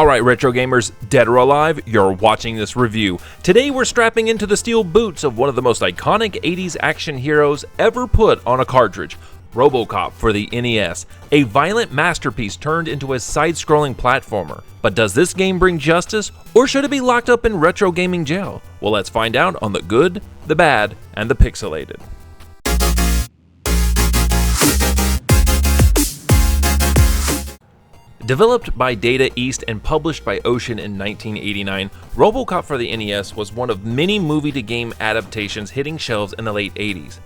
Alright retro gamers, dead or alive, you're watching this review. Today we're strapping into the steel boots of one of the most iconic 80s action heroes ever put on a cartridge, RoboCop for the NES, a violent masterpiece turned into a side-scrolling platformer. But does this game bring justice, or should it be locked up in retro gaming jail? Well, let's find out on the good, the bad, and the pixelated. Developed by Data East and published by Ocean in 1989, RoboCop for the NES was one of many movie-to-game adaptations hitting shelves in the late 80s.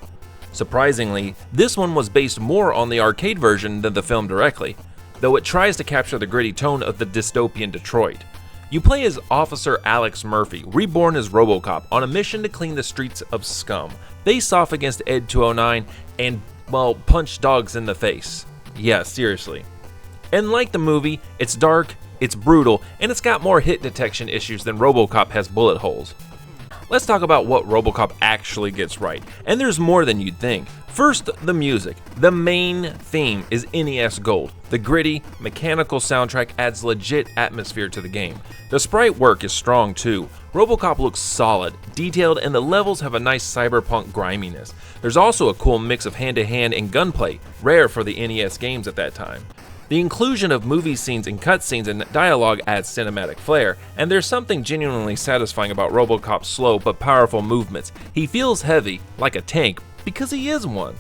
Surprisingly, this one was based more on the arcade version than the film directly, though it tries to capture the gritty tone of the dystopian Detroit. You play as Officer Alex Murphy, reborn as RoboCop, on a mission to clean the streets of scum, face off against Ed 209, and, well, punch dogs in the face. Yeah, seriously. And like the movie, it's dark, it's brutal, and it's got more hit detection issues than RoboCop has bullet holes. Let's talk about what RoboCop actually gets right, and there's more than you'd think. First, the music. The main theme is NES Gold. The gritty, mechanical soundtrack adds legit atmosphere to the game. The sprite work is strong too. RoboCop looks solid, detailed, and the levels have a nice cyberpunk griminess. There's also a cool mix of hand-to-hand and gunplay, rare for the NES games at that time. The inclusion of movie scenes and cutscenes and dialogue adds cinematic flair, and there's something genuinely satisfying about RoboCop's slow but powerful movements. He feels heavy, like a tank, because he is one.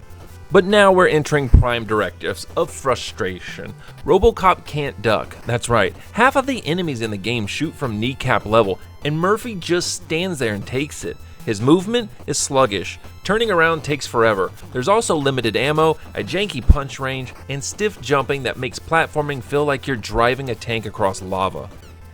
But now we're entering prime directives of frustration. RoboCop can't duck, that's right. Half of the enemies in the game shoot from kneecap level, and Murphy just stands there and takes it. His movement is sluggish, turning around takes forever. There's also limited ammo, a janky punch range, and stiff jumping that makes platforming feel like you're driving a tank across lava.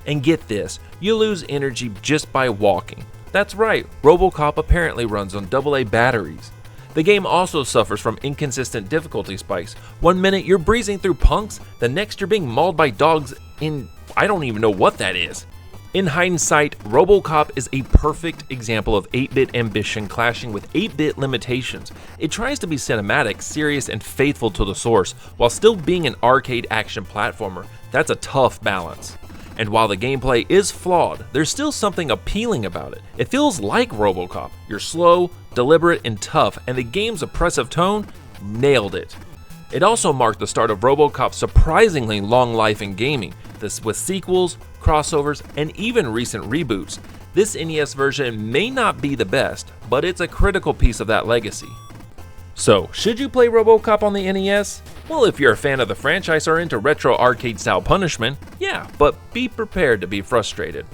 And get this, you lose energy just by walking. That's right, RoboCop apparently runs on AA batteries. The game also suffers from inconsistent difficulty spikes. One minute you're breezing through punks, the next you're being mauled by dogs in... I don't even know what that is. In hindsight, RoboCop is a perfect example of 8-bit ambition clashing with 8-bit limitations. It tries to be cinematic, serious, and faithful to the source, while still being an arcade action platformer. That's a tough balance. And while the gameplay is flawed, there's still something appealing about it. It feels like RoboCop. You're slow, deliberate, and tough, and the game's oppressive tone nailed it. It also marked the start of RoboCop's surprisingly long life in gaming, this with sequels, crossovers, and even recent reboots. This NES version may not be the best, but it's a critical piece of that legacy. So, should you play RoboCop on the NES? Well, if you're a fan of the franchise or into retro arcade-style punishment, yeah, but be prepared to be frustrated.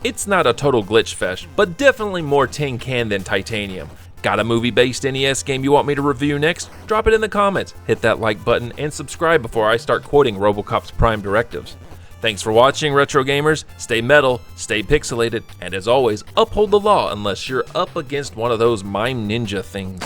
It's not a total glitch fest, but definitely more tin can than titanium. Got a movie-based NES game you want me to review next? Drop it in the comments, hit that like button, and subscribe before I start quoting RoboCop's prime directives. Thanks for watching, retro gamers. Stay metal, stay pixelated, and as always, uphold the law unless you're up against one of those mime ninja things.